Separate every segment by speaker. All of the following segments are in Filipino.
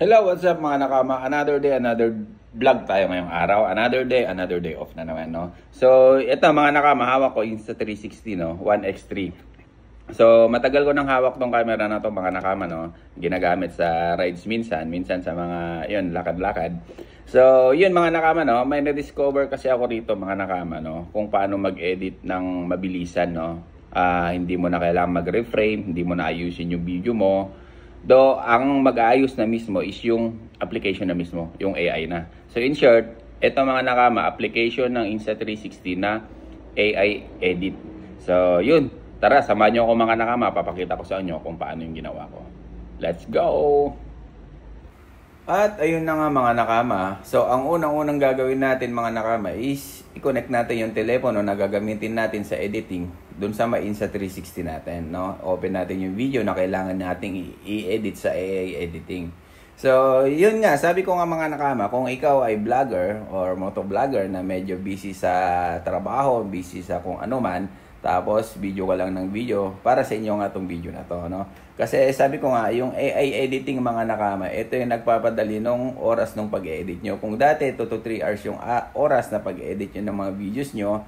Speaker 1: Hello, what's up mga nakama? Another day, another vlog tayo ngayong araw. Another day off na naman, no? So, ito mga nakama, hawak ko Insta360, no? 1X3. So, matagal ko nang hawak tong camera na to mga nakama, no? Ginagamit sa rides minsan sa mga, yun, lakad-lakad. So, yun mga nakama, no? May na-discover kasi ako rito mga nakama, no? Kung paano mag-edit ng mabilisan, no? Hindi mo na kailangan mag-reframe, hindi mo na ayusin yung video mo. Do ang mag-aayos na mismo is yung application na mismo, yung AI na. So in short, ito mga nakama, application ng Insta360 na AI edit. So yun, tara, samahan nyo ako mga nakama, papakita ko sa inyo kung paano yung ginawa ko. Let's go! At ayun na nga mga nakama. So ang unang-unang gagawin natin mga nakama is i-connect natin yung telepono na gagamitin natin sa editing dun sa may Insta360 natin, no? Open natin yung video na kailangan nating i-edit sa AI editing. So yun nga, sabi ko nga mga nakama, kung ikaw ay vlogger or motovlogger na medyo busy sa trabaho, busy sa kung ano man, tapos video ka lang ng video, para sa inyo nga tong video na to, no? Kasi sabi ko nga, yung AI editing mga nakama, ito yung nagpapadali ng oras ng pag-edit nyo. Kung dati 2 to 3 hours yung oras na pag-edit nyo ng mga videos nyo,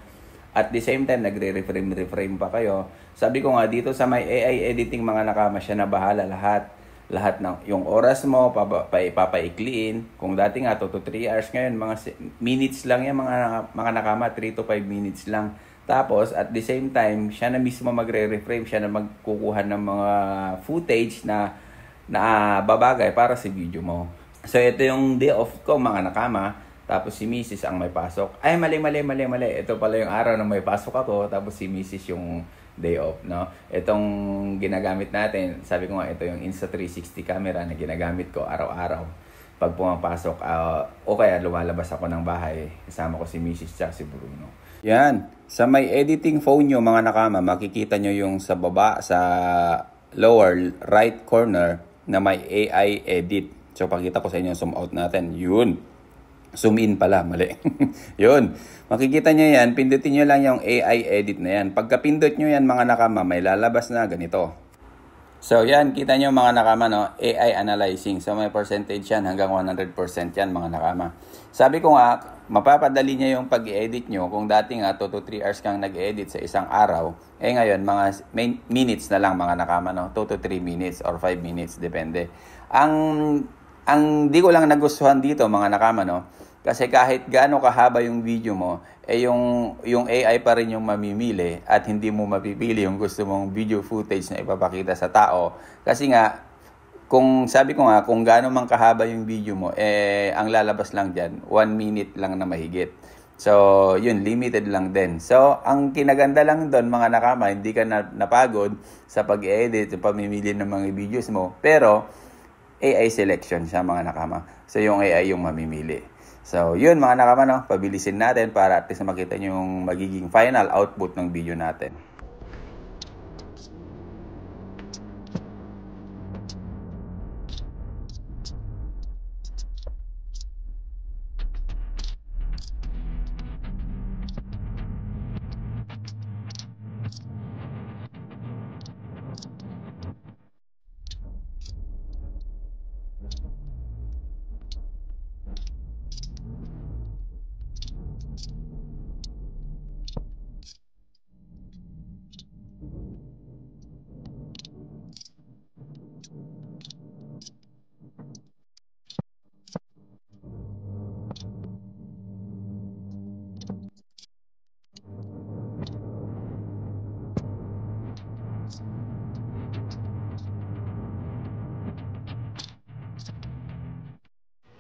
Speaker 1: at the same time nagre-reframe pa kayo. Sabi ko nga dito sa may AI editing mga nakama, siya na bahala lahat ng yung oras mo papaikliin. Kung dati nga 2 to 3 hours, ngayon mga minutes lang yan mga nakama, 3 to 5 minutes lang. Tapos, at the same time, siya na mismo magre-reframe, siya na magkukuha ng mga footage na babagay para sa video mo. So, ito yung day off ko, mga nakama. Tapos, si Mrs. ang may pasok. Ay, mali. Ito pala yung araw na may pasok ako. Tapos, si Mrs. yung day off, no? Itong ginagamit natin, sabi ko nga, ito yung Insta360 camera na ginagamit ko araw-araw. Pag pumapasok, o kaya lumalabas ako ng bahay, kasama ko si Mrs. at si Bruno. Yan. Sa may editing phone nyo, mga nakama, makikita nyo yung sa baba, sa lower right corner na may AI edit. So, pakita ko sa inyo, zoom out natin. Yun. Zoom in pala, mali. Yun. Makikita nyo yan, pindutin nyo lang yung AI edit na yan. Pagka pindot nyo yan, mga nakama, may lalabas na ganito. So, yan, kita nyo mga nakama, no? AI analyzing. So, may percentage yan, hanggang 100% yan, mga nakama. Sabi ko nga, mapapadali niya yung pag-edit nyo. Kung dati nga, 2 to 3 hours kang nag-edit sa isang araw, ngayon, mga minutes na lang, mga nakama, no? 2 to 3 minutes or 5 minutes, depende. Ang di ko lang nagustuhan dito, mga nakama, no? Kasi kahit gaano kahaba yung video mo, yung AI pa rin yung mamimili at hindi mo mapipili yung gusto mong video footage na ipapakita sa tao. Kasi nga, kung sabi ko nga, kung gaano man kahaba yung video mo, ang lalabas lang dyan, 1 minute lang na mahigit. So, yun, limited lang din. So, ang kinaganda lang doon, mga nakama, hindi ka napagod sa pag-edit, sa pamimili ng mga videos mo. Pero, AI selection siya, mga nakama. So, yung AI yung mamimili. So, yun mga nakama, no? Pabilisin natin para at least makita nyo yung magiging final output ng video natin.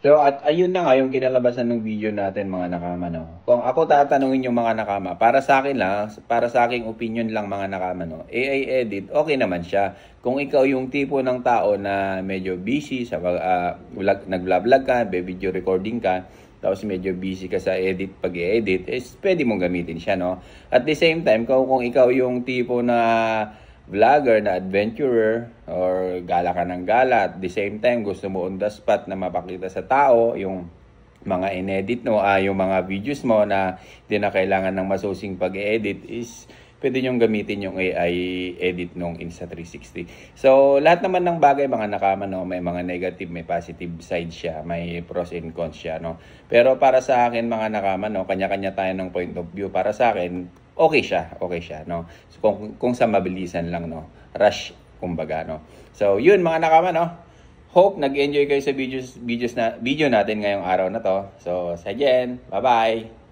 Speaker 1: So, at ayun na nga yung kinalabasan ng video natin mga nakama, no? Kung ako tatanungin yung mga nakama, para sa akin lang, para sa aking opinion lang mga nakama, no? AI edit, okay naman siya. Kung ikaw yung tipo ng tao na medyo busy, sa nag-vlog ka, video recording ka, tapos medyo busy ka sa pag-i-edit, pwede mong gamitin siya, no? At the same time, kung ikaw yung tipo na vlogger na adventurer or gala ka ng gala at the same time gusto mo on the spot na mapakita sa tao yung mga inedit mo, yung mga videos mo na hindi na kailangan ng masusing pag-edit, is pwede nyo gamitin yung AI edit nung Insta360. So, lahat naman ng bagay, mga nakama, no, may mga negative, may positive side siya, may pros and cons siya, no. Pero para sa akin, mga nakama, no, kanya-kanya tayo ng point of view. Para sa akin, okay siya, no. So, kung sa mabilisan lang, no, rush, kumbaga, no. So, yun, mga nakama, no. Hope nag-enjoy kayo sa video natin ngayong araw na to. So, sa Jen, bye-bye!